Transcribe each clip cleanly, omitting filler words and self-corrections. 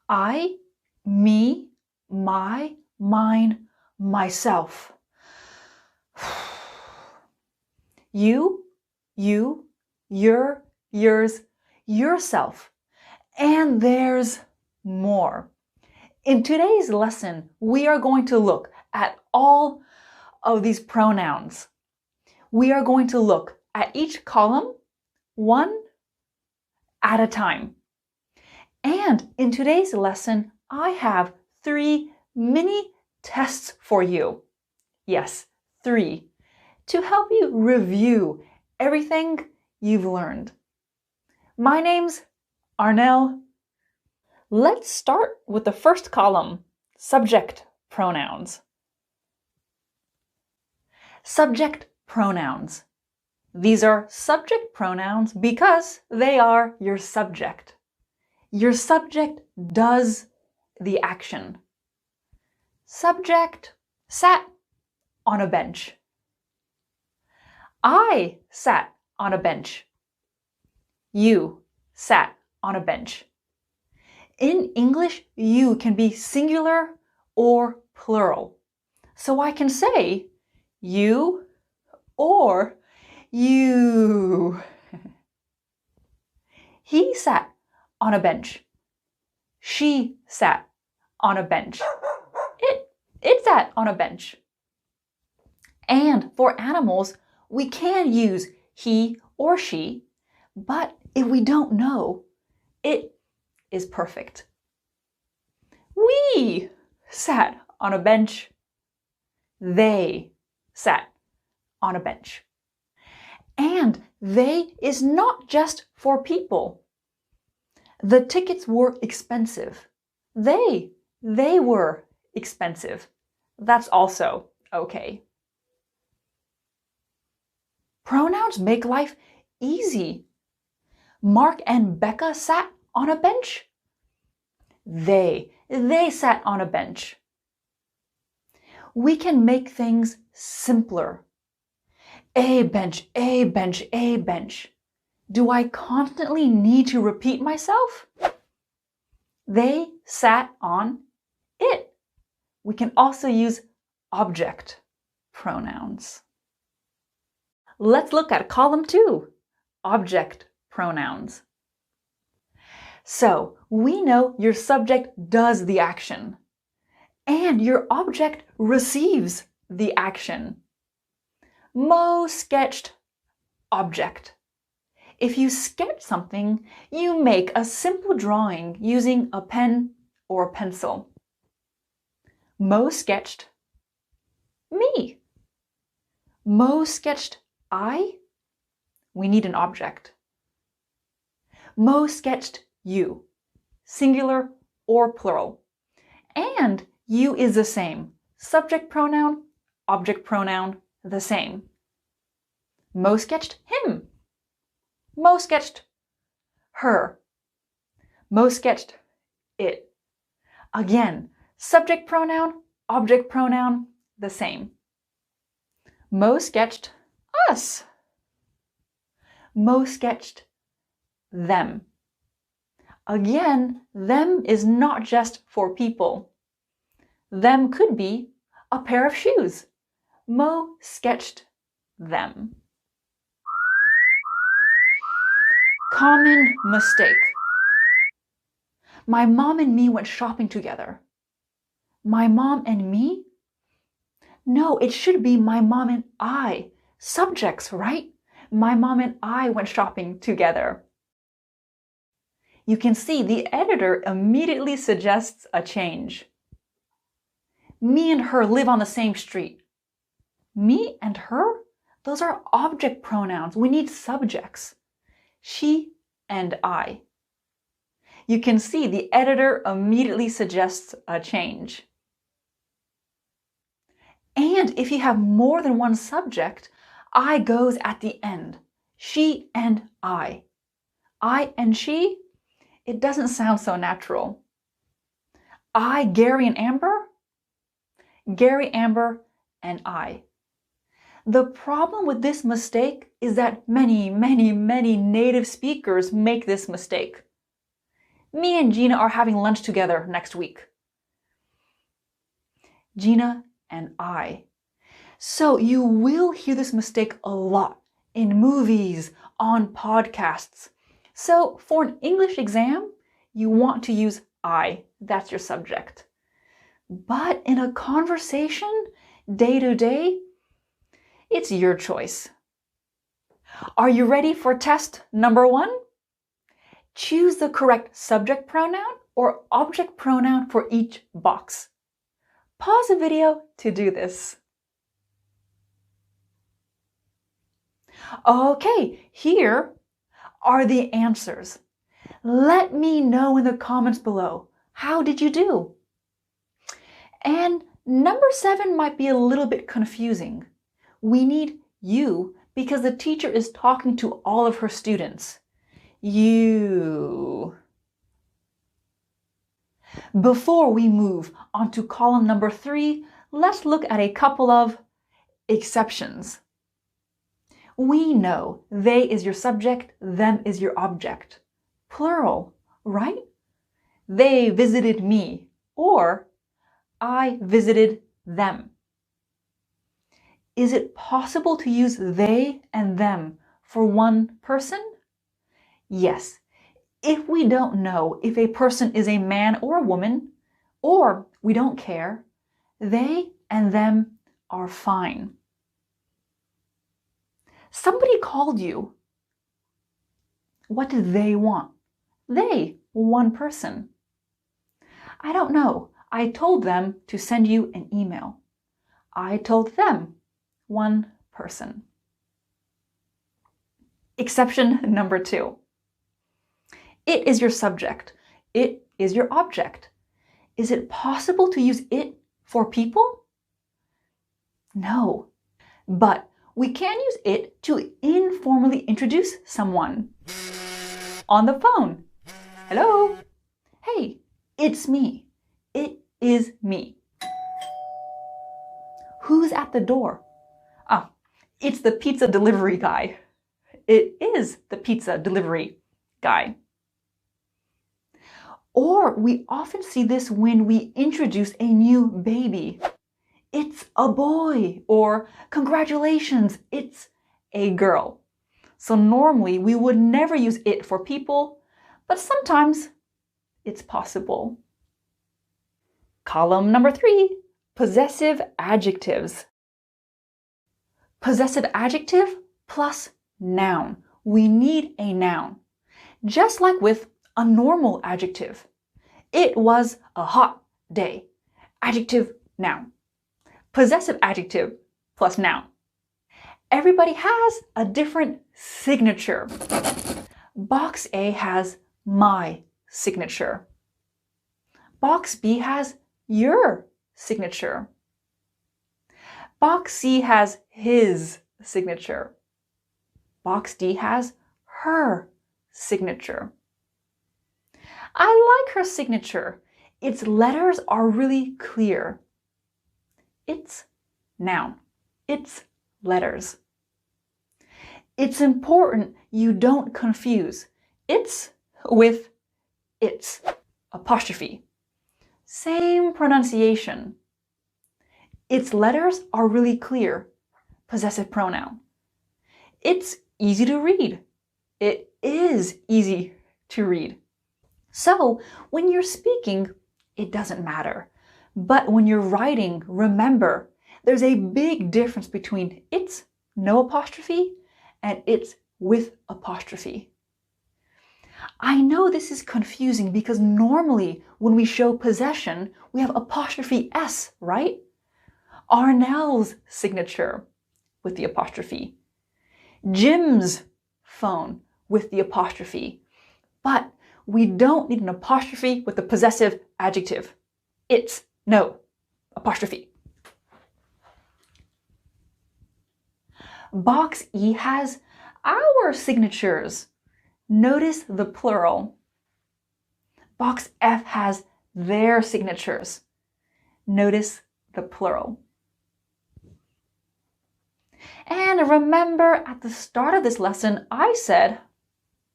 I, me, my, mine, myself. You, your, yours, yourself. And there's more. In today's lesson, we are going to look at all of these pronouns. We are going to look at each column one at a time. And in today's lesson, I have 3 mini tests for you. Yes, 3, to help you review everything you've learned. My name's Arnell. Let's start with the first column, subject pronouns. Subject pronouns. These are subject pronouns because they are your subject. Your subject does the action. Subject sat on a bench. I sat on a bench. You sat on a bench. In English, you can be singular or plural. So I can say you or you. He sat on a bench. She sat on a bench. It sat on a bench. And for animals, we can use he or she, but if we don't know, it is perfect. We sat on a bench. They sat on a bench. And they is not just for people. The tickets were expensive. They were expensive. That's also okay. Pronouns make life easy. Mark and Becca sat on a bench. They sat on a bench. We can make things simpler. A bench, a bench, a bench. Do I constantly need to repeat myself? They sat on it. We can also use object pronouns. Let's look at column 2, object pronouns. So we know your subject does the action and your object receives the action. Mo sketched object. If you sketch something, you make a simple drawing using a pen or a pencil. Mo sketched me. Mo sketched I. We need an object. Mo sketched you, singular or plural. And you is the same. Subject pronoun, object pronoun, the same. Mo sketched him. Mo sketched her. Mo sketched it. Again, subject pronoun, object pronoun, the same. Mo sketched us. Mo sketched them. Again, them is not just for people. Them could be a pair of shoes. Mo sketched them. Common mistake. My mom and me went shopping together. My mom and me? No, it should be my mom and I. Subjects, right? My mom and I went shopping together. You can see the editor immediately suggests a change. Me and her live on the same street. Me and her? Those are object pronouns. We need subjects. She and I. You can see the editor immediately suggests a change. And if you have more than one subject, I goes at the end. She and I. I and she? It doesn't sound so natural. I, Gary and Amber? Gary, Amber, and I. The problem with this mistake is that many native speakers make this mistake. Me and Gina are having lunch together next week. Gina and I. So you will hear this mistake a lot in movies, on podcasts. So for an English exam, you want to use I. That's your subject. But in a conversation, day to day, it's your choice. Are you ready for test number 1? Choose the correct subject pronoun or object pronoun for each box. Pause the video to do this. Okay, here are the answers. Let me know in the comments below. How did you do? And number 7 might be a little bit confusing. We need you because the teacher is talking to all of her students. You. Before we move on to column number 3, let's look at a couple of exceptions. We know they is your subject, them is your object. Plural, right? They visited me, or I visited them. Is it possible to use they and them for one person? Yes, if we don't know if a person is a man or a woman, or we don't care, they and them are fine. Somebody called you. What did they want? They, one person. I don't know. I told them to send you an email. I told them, one person. Exception number 2. It is your subject. It is your object. Is it possible to use it for people? No, but we can use it to informally introduce someone. On the phone. Hello? Hey, it's me. It is me. Who's at the door? Ah, it's the pizza delivery guy. It is the pizza delivery guy. Or we often see this when we introduce a new baby. It's a boy, or congratulations, it's a girl. So normally we would never use it for people, but sometimes it's possible. Column number 3, possessive adjectives. Possessive adjective plus noun. We need a noun. Just like with a normal adjective. It was a hot day. Adjective, noun. Possessive adjective plus noun. Everybody has a different signature. Box A has my signature. Box B has your signature. Box C has his signature. Box D has her signature. I like her signature. Its letters are really clear. It's noun. It's letters. It's important you don't confuse it's with its, apostrophe. Same pronunciation. Its letters are really clear, possessive pronoun. It's easy to read. It is easy to read. So when you're speaking, it doesn't matter. But when you're writing, remember, there's a big difference between it's no apostrophe and it's with apostrophe. I know this is confusing because normally when we show possession, we have apostrophe S, right? Arnell's signature with the apostrophe. Jim's phone with the apostrophe. But we don't need an apostrophe with the possessive adjective. It's no apostrophe. Box E has our signatures. Notice the plural. Box F has their signatures. Notice the plural. And remember, at the start of this lesson, I said,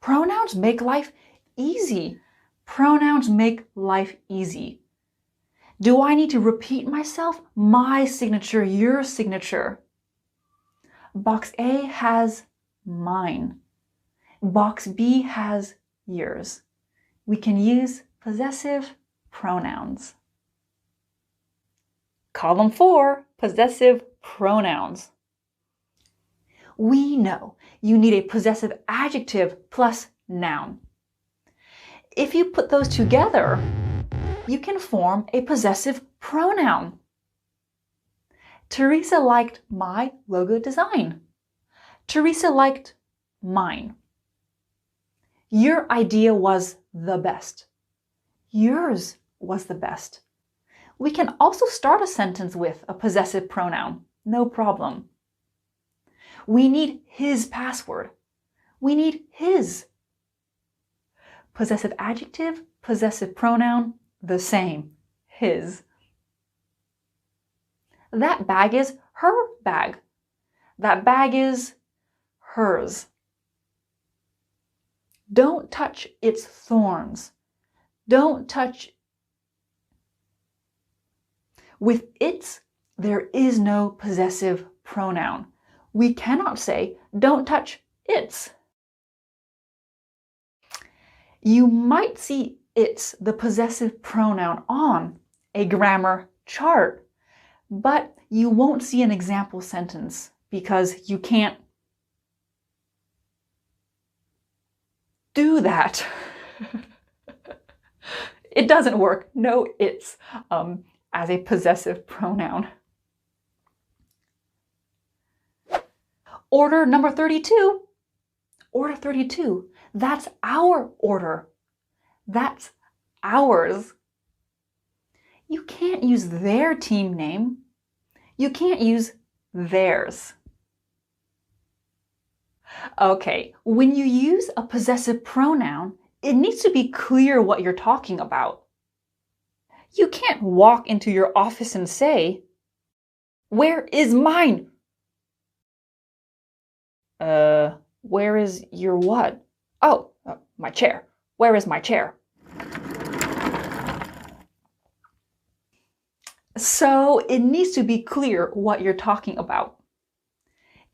pronouns make life easy. Pronouns make life easy. Do I need to repeat myself? My signature, your signature. Box A has mine. Box B has yours. We can use possessive pronouns. Column 4, possessive pronouns. We know you need a possessive adjective plus noun. If you put those together, you can form a possessive pronoun. Teresa liked my logo design. Teresa liked mine. Your idea was the best. Yours was the best. We can also start a sentence with a possessive pronoun, no problem. We need his password. We need his. Possessive adjective, possessive pronoun, the same, his. That bag is her bag. That bag is hers. Don't touch its thorns. Don't touch. With its, there is no possessive pronoun. We cannot say, don't touch its. You might see its, the possessive pronoun, on a grammar chart, but you won't see an example sentence because you can't do that. It doesn't work. No its as a possessive pronoun. Order number 32. Order 32. That's our order. That's ours. You can't use their team name. You can't use theirs. Okay, when you use a possessive pronoun, it needs to be clear what you're talking about. You can't walk into your office and say, "Where is mine?" Where is your what? Oh, my chair. Where is my chair? So it needs to be clear what you're talking about.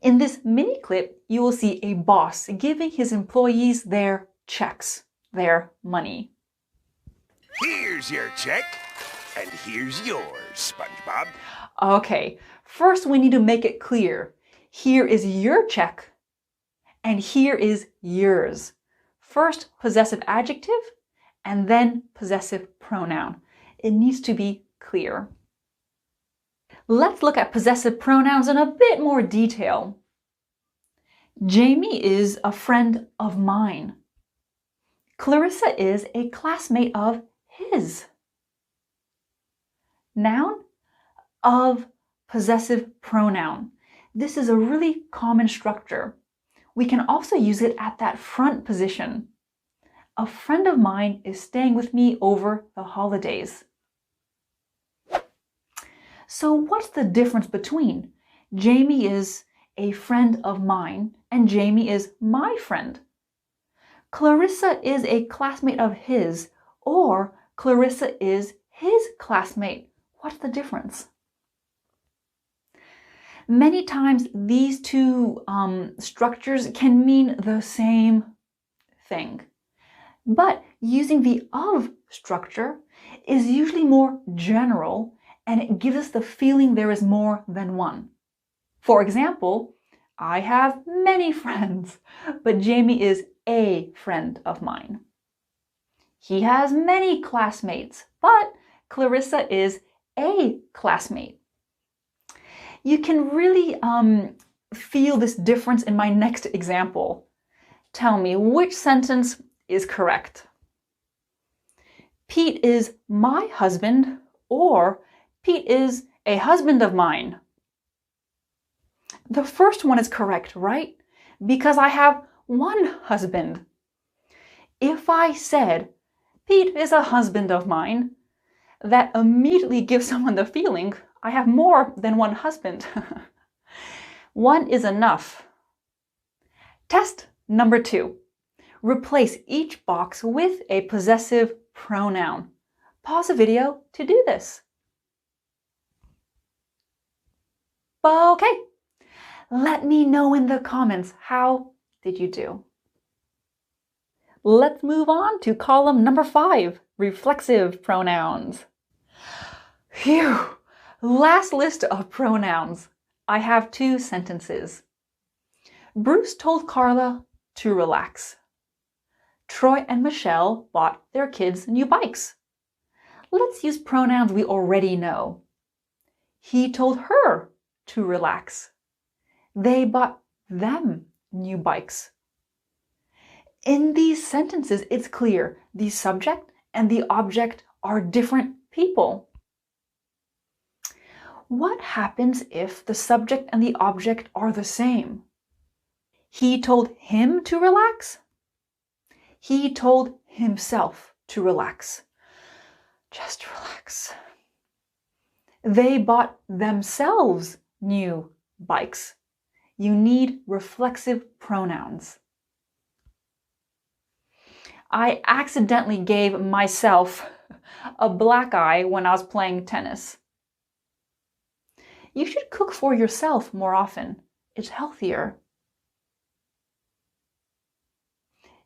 In this mini clip, you will see a boss giving his employees their checks, their money. Here's your check, and here's yours, SpongeBob. Okay, first we need to make it clear. Here is your check, and here is yours. First possessive adjective, and then possessive pronoun. It needs to be clear. Let's look at possessive pronouns in a bit more detail. Jamie is a friend of mine. Clarissa is a classmate of his. Noun of possessive pronoun. This is a really common structure. We can also use it at that front position. A friend of mine is staying with me over the holidays. So what's the difference between Jamie is a friend of mine and Jamie is my friend? Clarissa is a classmate of his, or Clarissa is his classmate. What's the difference? Many times these two structures can mean the same thing, but using the of structure is usually more general and it gives us the feeling there is more than one. For example, I have many friends, but Jamie is a friend of mine. He has many classmates, but Clarissa is a classmate. You can really feel this difference in my next example. Tell me which sentence is correct. Pete is my husband, or Pete is a husband of mine. The first one is correct, right? Because I have one husband. If I said, Pete is a husband of mine, that immediately gives someone the feeling I have more than one husband. One is enough. Test number 2. Replace each box with a possessive pronoun. Pause the video to do this. Okay, let me know in the comments, how did you do? Let's move on to column number 5, reflexive pronouns. Phew! Last list of pronouns. I have 2 sentences. Bruce told Carla to relax. Troy and Michelle bought their kids new bikes. Let's use pronouns we already know. He told her to relax. They bought them new bikes. In these sentences, it's clear the subject and the object are different people. What happens if the subject and the object are the same? He told him to relax. He told himself to relax. Just relax. They bought themselves new bikes. You need reflexive pronouns. I accidentally gave myself a black eye when I was playing tennis. You should cook for yourself more often. It's healthier.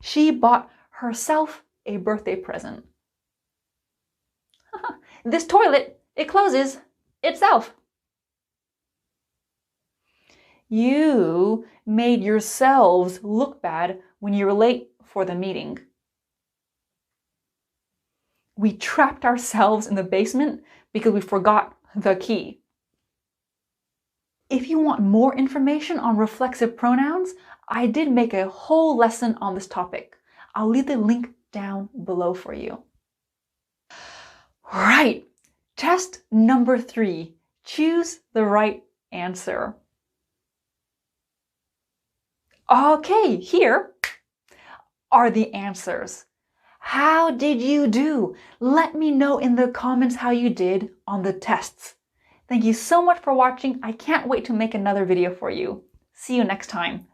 She bought herself a birthday present. This toilet, it closes itself. You made yourselves look bad when you were late for the meeting. We trapped ourselves in the basement because we forgot the key. If you want more information on reflexive pronouns, I did make a whole lesson on this topic. I'll leave the link down below for you. Right, test number 3. Choose the right answer. Okay, here are the answers. How did you do? Let me know in the comments how you did on the tests. Thank you so much for watching. I can't wait to make another video for you. See you next time.